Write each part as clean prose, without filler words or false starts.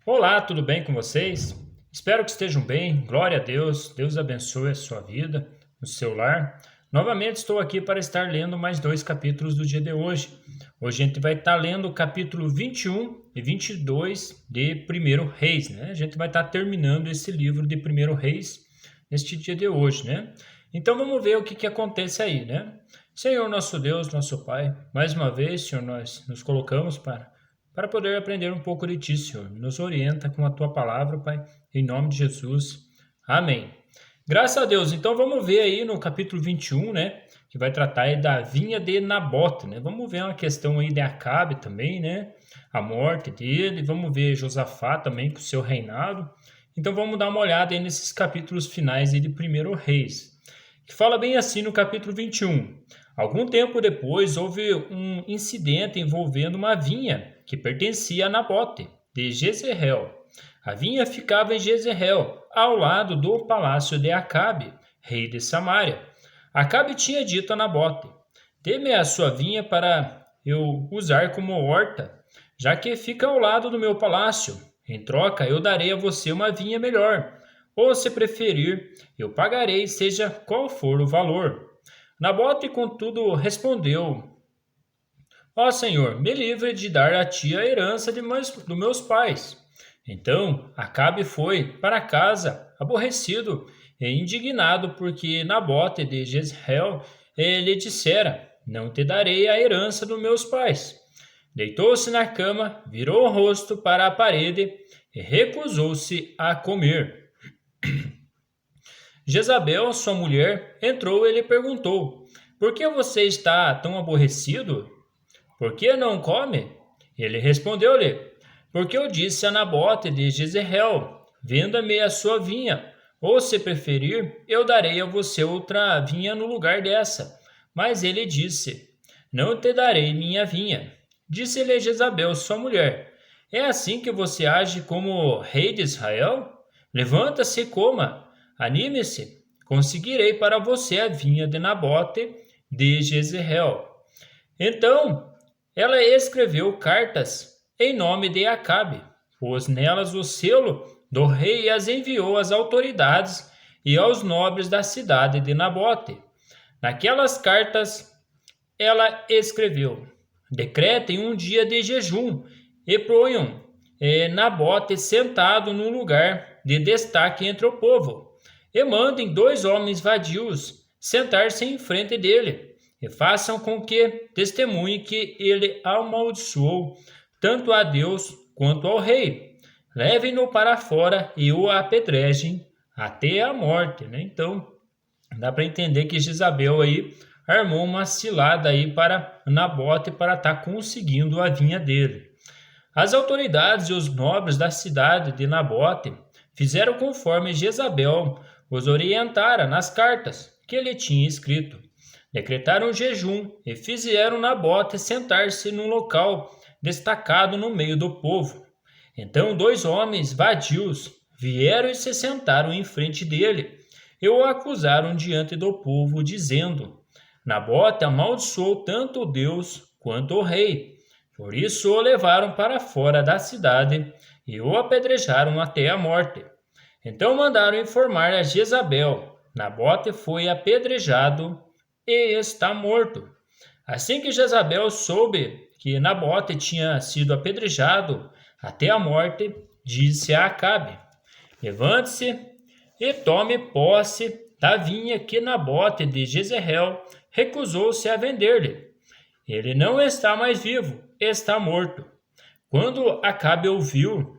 Olá, tudo bem com vocês? Espero que estejam bem. Glória a Deus. Deus abençoe a sua vida, o seu lar. Novamente estou aqui para estar lendo mais dois capítulos do dia de hoje. Hoje a gente vai estar lendo o capítulo 21 e 22 de Primeiro Reis, né? A gente vai estar terminando esse livro de Primeiro Reis neste dia de hoje, né? Então vamos ver o que acontece aí, né? Senhor nosso Deus, nosso Pai, mais uma vez, Senhor, nós nos colocamos para poder aprender um pouco de Ti, Senhor. Nos orienta com a Tua palavra, Pai, em nome de Jesus. Amém. Graças a Deus. Então vamos ver aí no capítulo 21, né, que vai tratar aí da vinha de Nabote, né? Vamos ver uma questão aí de Acabe também, né? A morte dele, vamos ver Josafá também com o seu reinado. Então vamos dar uma olhada aí nesses capítulos finais aí de Primeiro Reis, que fala bem assim no capítulo 21. Algum tempo depois houve um incidente envolvendo uma vinha que pertencia a Nabote, de Jezreel. A vinha ficava em Jezreel, ao lado do palácio de Acabe, rei de Samaria. Acabe tinha dito a Nabote: Dê-me a sua vinha para eu usar como horta, já que fica ao lado do meu palácio. Em troca, eu darei a você uma vinha melhor. Ou, se preferir, eu pagarei, seja qual for o valor. Nabote, contudo, respondeu: Ó Senhor, me livre de dar a ti a herança dos meus pais. Então Acabe foi para casa, aborrecido e indignado, porque Nabote de Jezreel lhe dissera: Não te darei a herança dos meus pais. Deitou-se na cama, virou o rosto para a parede e recusou-se a comer. Jezabel, sua mulher, entrou e lhe perguntou: Por que você está tão aborrecido? Por que não come? Ele respondeu-lhe: Porque eu disse a Nabote de Jezreel: Venda-me a sua vinha, ou se preferir, eu darei a você outra vinha no lugar dessa. Mas ele disse: Não te darei minha vinha. Disse-lhe Jezabel, sua mulher: É assim que você age como rei de Israel? Levanta-se e coma. Anime-se, conseguirei para você a vinha de Nabote de Jezreel. Então ela escreveu cartas em nome de Acabe, pôs nelas o selo do rei e as enviou às autoridades e aos nobres da cidade de Nabote. Naquelas cartas ela escreveu: Decretem um dia de jejum e ponham Nabote sentado num lugar de destaque entre o povo, e mandem dois homens vadios sentar-se em frente dele, e façam com que testemunhe que ele amaldiçoou tanto a Deus quanto ao rei. Levem-no para fora e o apedrejem até a morte, né? Então, dá para entender que Jezabel aí armou uma cilada aí para Nabote para estar conseguindo a vinha dele. As autoridades e os nobres da cidade de Nabote fizeram conforme Jezabel os orientara nas cartas que ele tinha escrito. Decretaram jejum e fizeram Nabote sentar-se num local destacado no meio do povo. Então dois homens vadios vieram e se sentaram em frente dele e o acusaram diante do povo, dizendo: Nabote amaldiçoou tanto o Deus quanto o rei. Por isso o levaram para fora da cidade e o apedrejaram até a morte. Então mandaram informar a Jezabel: Nabote foi apedrejado e está morto. Assim que Jezabel soube que Nabote tinha sido apedrejado até a morte, disse a Acabe: Levante-se e tome posse da vinha que Nabote de Jezreel recusou-se a vender-lhe. Ele não está mais vivo, está morto. Quando Acabe ouviu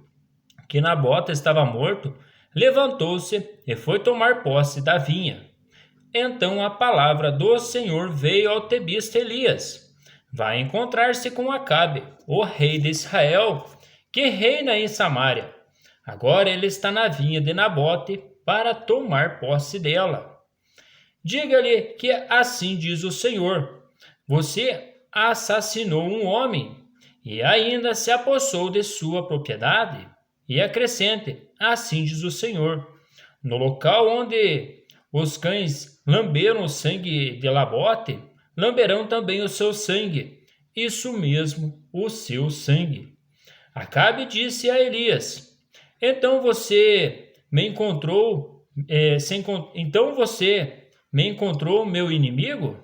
que Nabote estava morto, levantou-se e foi tomar posse da vinha. Então a palavra do Senhor veio ao tebista Elias: Vai encontrar-se com Acabe, o rei de Israel, que reina em Samaria. Agora ele está na vinha de Nabote para tomar posse dela. Diga-lhe que assim diz o Senhor: Você assassinou um homem e ainda se apossou de sua propriedade. E acrescente: Assim diz o Senhor: No local onde os cães lamberam o sangue de Nabote, lamberão também o seu sangue, isso mesmo, o seu sangue. Acabe disse a Elias: Então você me encontrou, então você me encontrou meu inimigo?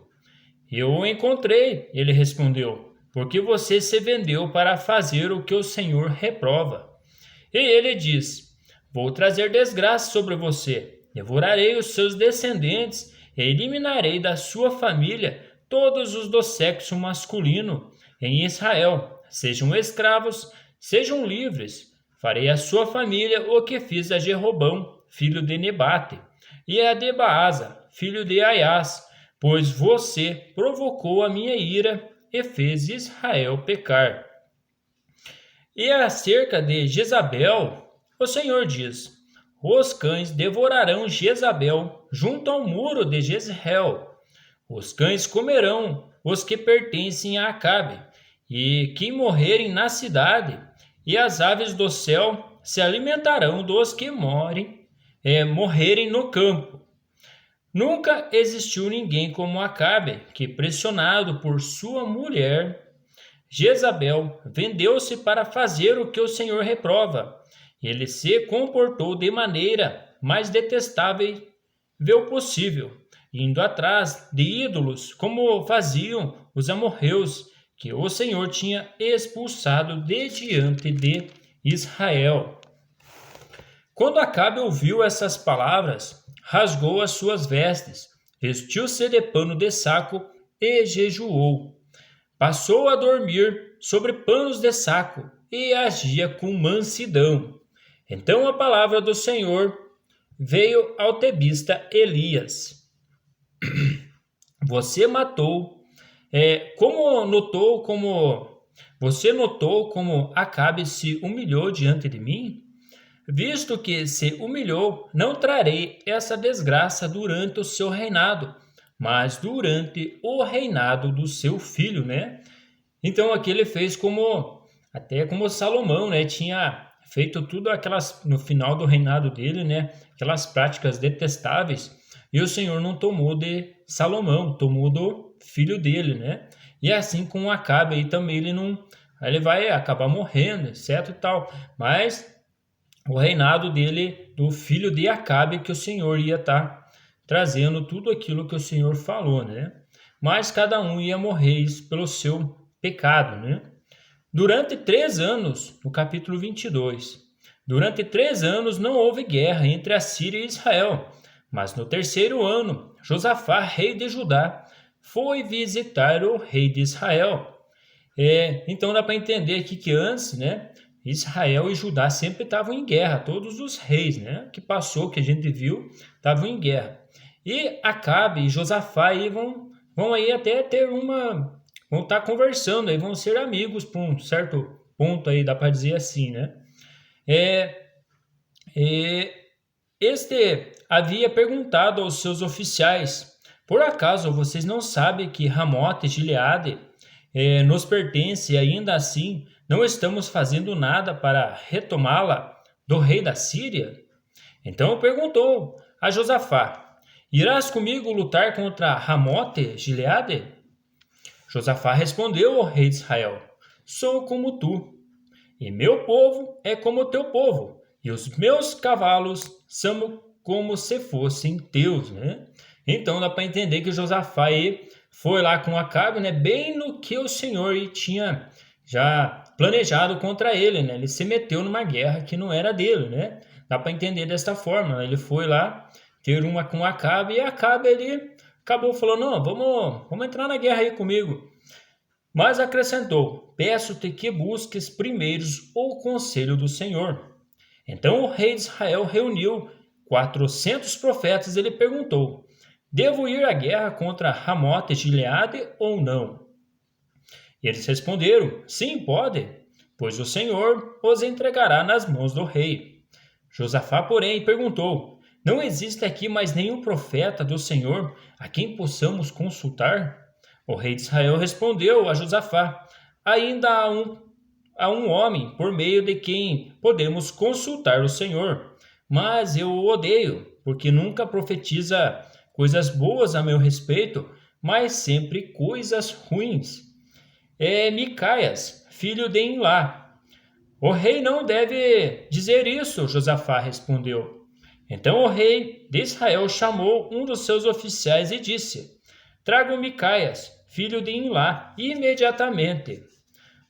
Eu o encontrei, ele respondeu, porque você se vendeu para fazer o que o Senhor reprova. E ele diz: Vou trazer desgraça sobre você, devorarei os seus descendentes e eliminarei da sua família todos os do sexo masculino em Israel, sejam escravos, sejam livres. Farei à sua família o que fiz a Jeroboão, filho de Nebate, e a de Baasa, filho de Aias, pois você provocou a minha ira e fez Israel pecar. E acerca de Jezabel, o Senhor diz: Os cães devorarão Jezabel junto ao muro de Jezreel. Os cães comerão os que pertencem a Acabe, e que morrerem na cidade, e as aves do céu se alimentarão dos que morrerem no campo. Nunca existiu ninguém como Acabe, que, pressionado por sua mulher, Jezabel, vendeu-se para fazer o que o Senhor reprova. Ele se comportou de maneira mais detestável possível, indo atrás de ídolos, como faziam os amorreus, que o Senhor tinha expulsado de diante de Israel. Quando Acabe ouviu essas palavras, rasgou as suas vestes, vestiu-se de pano de saco e jejuou. Passou a dormir sobre panos de saco e agia com mansidão. Então a palavra do Senhor veio ao tebista Elias. Você notou como Acabe se humilhou diante de mim? Visto que se humilhou, não trarei essa desgraça durante o seu reinado, mas durante o reinado do seu filho, né? Então aqui ele fez até como Salomão, né? Tinha feito tudo aquelas no final do reinado dele, né? Aquelas práticas detestáveis. E o Senhor não tomou de Salomão, tomou do filho dele, né? E assim com Acabe aí também ele vai acabar morrendo, etc e tal. Mas o reinado dele, do filho de Acabe, que o Senhor ia estar trazendo tudo aquilo que o Senhor falou, né? Mas cada um ia morrer pelo seu pecado, né? Durante 3 anos, no capítulo 22, durante 3 anos não houve guerra entre a Síria e Israel, mas no 3º ano, Josafá, rei de Judá, foi visitar o rei de Israel. Então dá para entender aqui que antes, né, Israel e Judá sempre estavam em guerra, todos os reis, né, que passou, que a gente viu, estavam em guerra. E Acabe e Josafá aí vão aí até vão estar conversando, aí vão ser amigos por um certo ponto aí, dá para dizer assim, né? Este havia perguntado aos seus oficiais: Por acaso vocês não sabem que Ramote Gileade nos pertence e ainda assim não estamos fazendo nada para retomá-la do rei da Síria? Então perguntou a Josafá: Irás comigo lutar contra Ramote Gileade? Josafá respondeu ao rei de Israel: Sou como tu, e meu povo é como teu povo, e os meus cavalos são como se fossem teus, né? Então dá para entender que Josafá foi lá com Acabe, né? Bem no que o Senhor tinha já planejado contra ele, né? Ele se meteu numa guerra que não era dele, né? Dá para entender desta forma, né? Ele foi lá ter uma com Acabe e Acabe ele acabou falando: não, vamos entrar na guerra aí comigo. Mas acrescentou: peço-te que busques primeiro o conselho do Senhor. Então o rei de Israel reuniu 400 profetas e ele perguntou: devo ir à guerra contra Ramote Gileade ou não? Eles responderam: sim, pode, pois o Senhor os entregará nas mãos do rei. Josafá, porém, perguntou: não existe aqui mais nenhum profeta do Senhor a quem possamos consultar? O rei de Israel respondeu a Josafá: ainda há um homem por meio de quem podemos consultar o Senhor, mas eu o odeio, porque nunca profetiza coisas boas a meu respeito, mas sempre coisas ruins. É Micaias, filho de Imlá. O rei não deve dizer isso, Josafá respondeu. Então o rei de Israel chamou um dos seus oficiais e disse: Traga Micaias, filho de Imlá, imediatamente.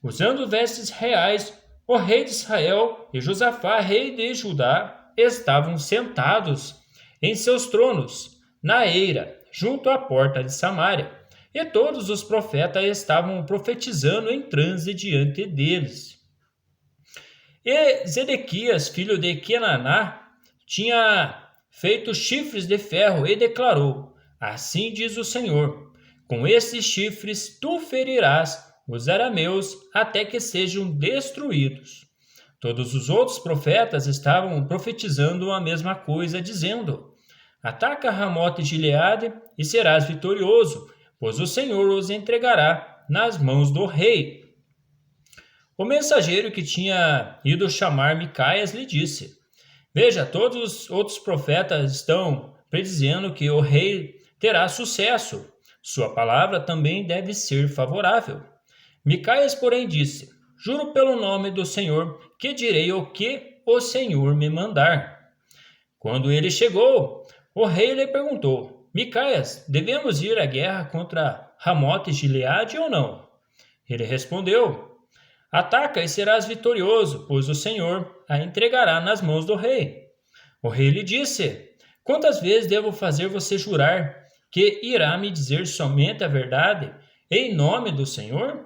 Usando vestes reais, o rei de Israel e Josafá, rei de Judá, estavam sentados em seus tronos, na eira, junto à porta de Samaria, e todos os profetas estavam profetizando em transe diante deles. E Zedequias, filho de Kenaná, tinha feito chifres de ferro e declarou: Assim diz o Senhor: Com esses chifres tu ferirás os arameus até que sejam destruídos. Todos os outros profetas estavam profetizando a mesma coisa, dizendo: Ataca Ramote de Gileade e serás vitorioso, pois o Senhor os entregará nas mãos do rei. O mensageiro que tinha ido chamar Micaias lhe disse: Veja, todos os outros profetas estão predizendo que o rei terá sucesso. Sua palavra também deve ser favorável. Micaias, porém, disse: Juro pelo nome do Senhor que direi o que o Senhor me mandar. Quando ele chegou, o rei lhe perguntou: Micaias, devemos ir à guerra contra Ramote de Gileade ou não? Ele respondeu: Ataca e serás vitorioso, pois o Senhor a entregará nas mãos do rei. O rei lhe disse: Quantas vezes devo fazer você jurar que irá me dizer somente a verdade em nome do Senhor?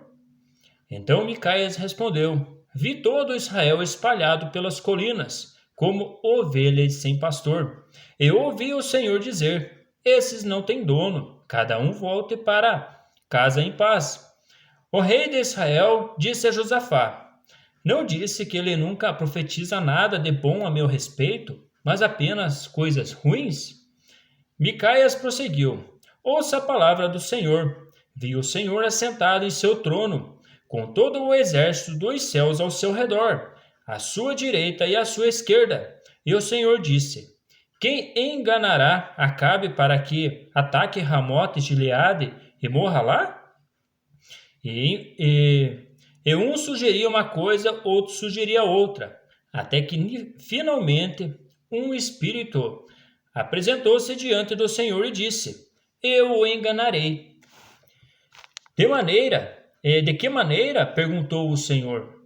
Então Micaias respondeu: Vi todo Israel espalhado pelas colinas, como ovelhas sem pastor. Eu ouvi o Senhor dizer: Esses não têm dono, cada um volte para casa em paz. O rei de Israel disse a Josafá: Não disse que ele nunca profetiza nada de bom a meu respeito, mas apenas coisas ruins? Micaias prosseguiu: Ouça a palavra do Senhor. Vi o Senhor assentado em seu trono, com todo o exército dos céus ao seu redor, à sua direita e à sua esquerda. E o Senhor disse: Quem enganará Acabe para que ataque Ramote de Gileade e morra lá? E um sugeria uma coisa, outro sugeria outra, até que finalmente um espírito apresentou-se diante do Senhor e disse: Eu o enganarei. De que maneira? Perguntou o Senhor.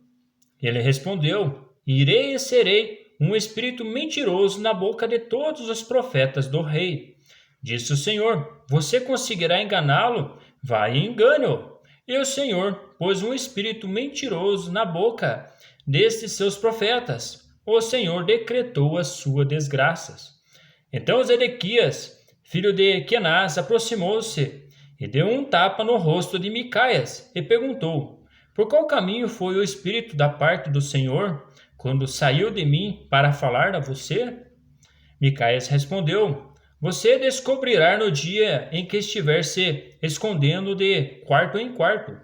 Ele respondeu: Irei e serei um espírito mentiroso na boca de todos os profetas do rei. Disse o Senhor: Você conseguirá enganá-lo? Vai e engane-o. E o Senhor pôs um espírito mentiroso na boca destes seus profetas. O Senhor decretou as suas desgraças. Então Zedequias, filho de Kenaz, aproximou-se e deu um tapa no rosto de Micaias e perguntou: Por qual caminho foi o espírito da parte do Senhor quando saiu de mim para falar a você? Micaias respondeu: Você descobrirá no dia em que estiver se escondendo de quarto em quarto.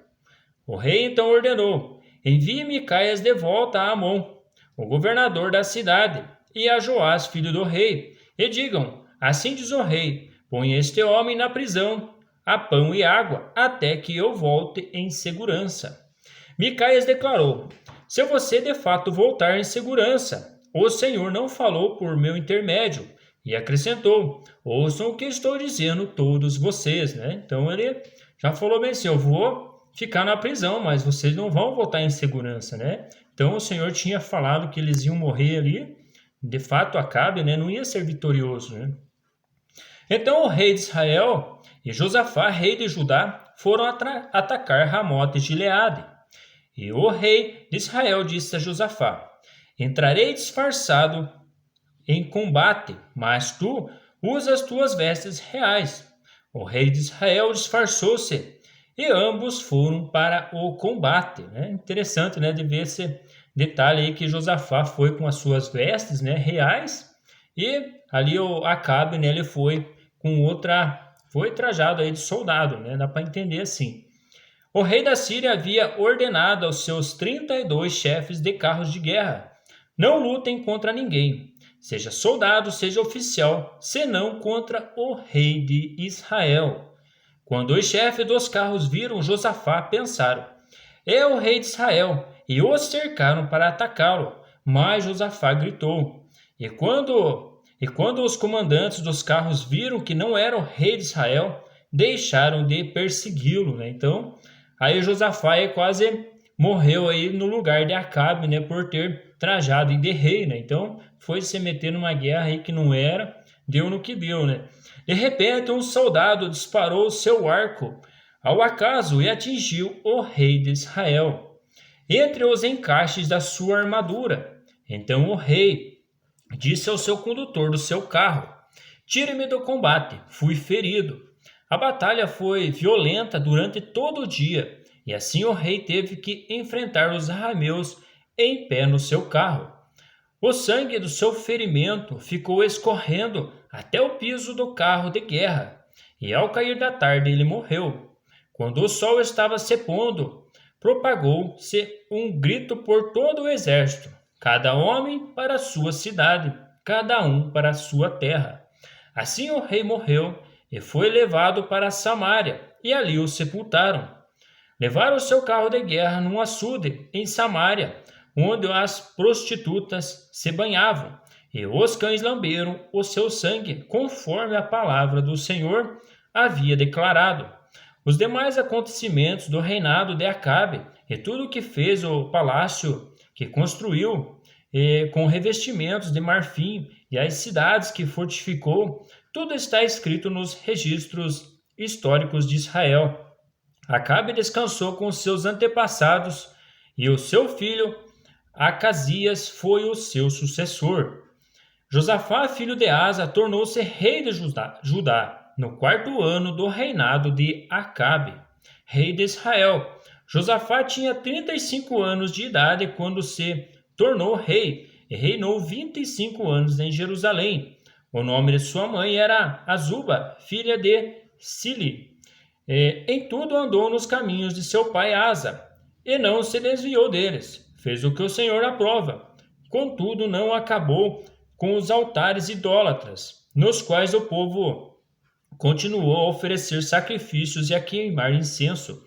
O rei então ordenou: Envie Micaias de volta a Amon, o governador da cidade, e a Joás, filho do rei, e digam: Assim diz o rei: Põe este homem na prisão, a pão e água, até que eu volte em segurança. Micaias declarou: Se você de fato voltar em segurança, o Senhor não falou por meu intermédio. E acrescentou: Ouçam o que estou dizendo todos vocês, né? Então ele já falou bem assim: eu vou ficar na prisão, mas vocês não vão voltar em segurança, né? Então o Senhor tinha falado que eles iam morrer ali. De fato, Acabe, né, não ia ser vitorioso, né? Então o rei de Israel e Josafá, rei de Judá, foram atacar Ramote de Gileade. E o rei de Israel disse a Josafá: Entrarei disfarçado em combate, mas tu usa as tuas vestes reais. O rei de Israel disfarçou-se e ambos foram para o combate. Interessante, né, de ver esse detalhe aí que Josafá foi com as suas vestes, né, reais, e ali o Acabe, né, ele foi com outra, foi trajado aí de soldado, né, dá para entender assim. O rei da Síria havia ordenado aos seus 32 chefes de carros de guerra: Não lutem contra ninguém, seja soldado, seja oficial, senão contra o rei de Israel. Quando os chefes dos carros viram Josafá, pensaram: É o rei de Israel, e os cercaram para atacá-lo. Mas Josafá gritou. E quando os comandantes dos carros viram que não era o rei de Israel, deixaram de persegui-lo, né? Então, aí Josafá quase morreu aí no lugar de Acabe, né, por ter trajado de rei, né? Então, foi se meter numa guerra aí que não era, deu no que deu, né? De repente, um soldado disparou seu arco ao acaso e atingiu o rei de Israel entre os encaixes da sua armadura. Então o rei disse ao seu condutor do seu carro: Tire-me do combate, fui ferido. A batalha foi violenta durante todo o dia, e assim o rei teve que enfrentar os arameus em pé no seu carro. O sangue do seu ferimento ficou escorrendo até o piso do carro de guerra, e ao cair da tarde ele morreu. Quando o sol estava se pondo, propagou-se um grito por todo o exército, cada homem para a sua cidade, cada um para a sua terra. Assim o rei morreu e foi levado para Samaria, e ali o sepultaram. Levaram seu carro de guerra num açude em Samaria, onde as prostitutas se banhavam, e os cães lamberam o seu sangue, conforme a palavra do Senhor havia declarado. Os demais acontecimentos do reinado de Acabe e tudo o que fez o palácio que construiu com revestimentos de marfim e as cidades que fortificou, tudo está escrito nos registros históricos de Israel. Acabe descansou com seus antepassados e o seu filho Acasias foi o seu sucessor. Josafá, filho de Asa, tornou-se rei de Judá no 4º ano do reinado de Acabe, rei de Israel. Josafá tinha 35 anos de idade quando se tornou rei e reinou 25 anos em Jerusalém. O nome de sua mãe era Azuba, filha de Sili. Em tudo andou nos caminhos de seu pai Asa, e não se desviou deles. Fez o que o Senhor aprova. Contudo, não acabou com os altares idólatras, nos quais o povo continuou a oferecer sacrifícios e a queimar incenso.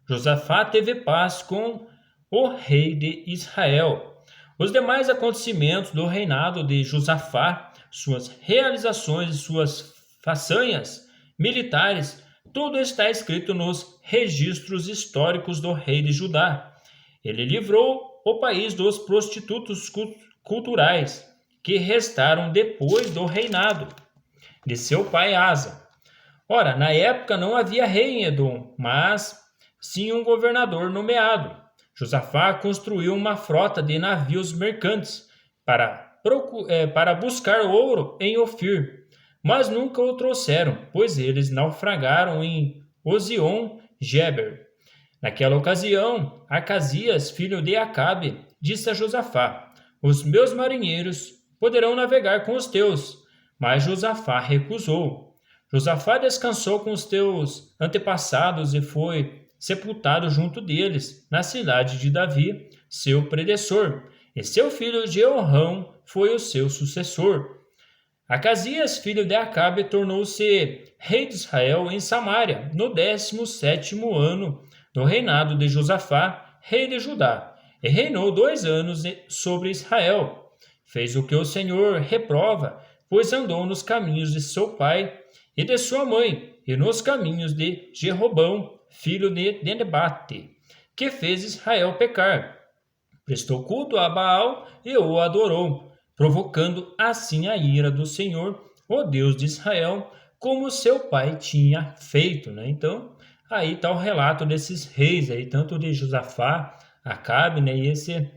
Josafá teve paz com o rei de Israel. Os demais acontecimentos do reinado de Josafá, suas realizações e suas façanhas militares, tudo está escrito nos registros históricos do rei de Judá. Ele livrou o país dos prostitutos culturais que restaram depois do reinado de seu pai Asa. Ora, na época não havia rei em Edom, mas sim um governador nomeado. Josafá construiu uma frota de navios mercantes para buscar ouro em Ofir, mas nunca o trouxeram, pois eles naufragaram em Ozion-Geber. Naquela ocasião, Acasias, filho de Acabe, disse a Josafá: Os meus marinheiros poderão navegar com os teus. Mas Josafá recusou. Josafá descansou com os teus antepassados e foi sepultado junto deles, na cidade de Davi, seu predecessor, e seu filho Jeorão foi o seu sucessor. Acasias, filho de Acabe, tornou-se rei de Israel em Samaria, no 17º ano do reinado de Josafá, rei de Judá, e reinou 2 anos sobre Israel. Fez o que o Senhor reprova, pois andou nos caminhos de seu pai e de sua mãe, e nos caminhos de Jeroboão, filho de Nebate, que fez Israel pecar. Prestou culto a Baal e o adorou, provocando assim a ira do Senhor, o Deus de Israel, como seu pai tinha feito, né? Então, aí está o relato desses reis aí, tanto de Josafá, Acabe, né? E esse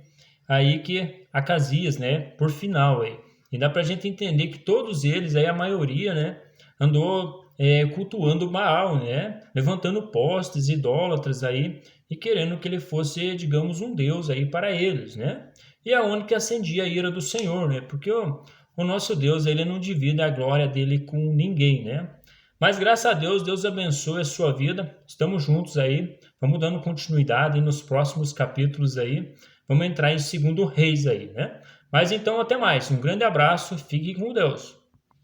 aí que Acasias, né? Por final aí. E dá para a gente entender que todos eles aí, a maioria, né? Andou cultuando Baal, né? Levantando postes idólatras aí e querendo que ele fosse, digamos, um deus aí para eles, né? E aonde que acendia a ira do Senhor, né? Porque o nosso Deus, ele não divide a glória dele com ninguém, né? Mas graças a Deus, Deus abençoe a sua vida. Estamos juntos aí, vamos dando continuidade nos próximos capítulos aí. Vamos entrar em 2 Reis aí, né? Mas então, até mais. Um grande abraço, fique com Deus.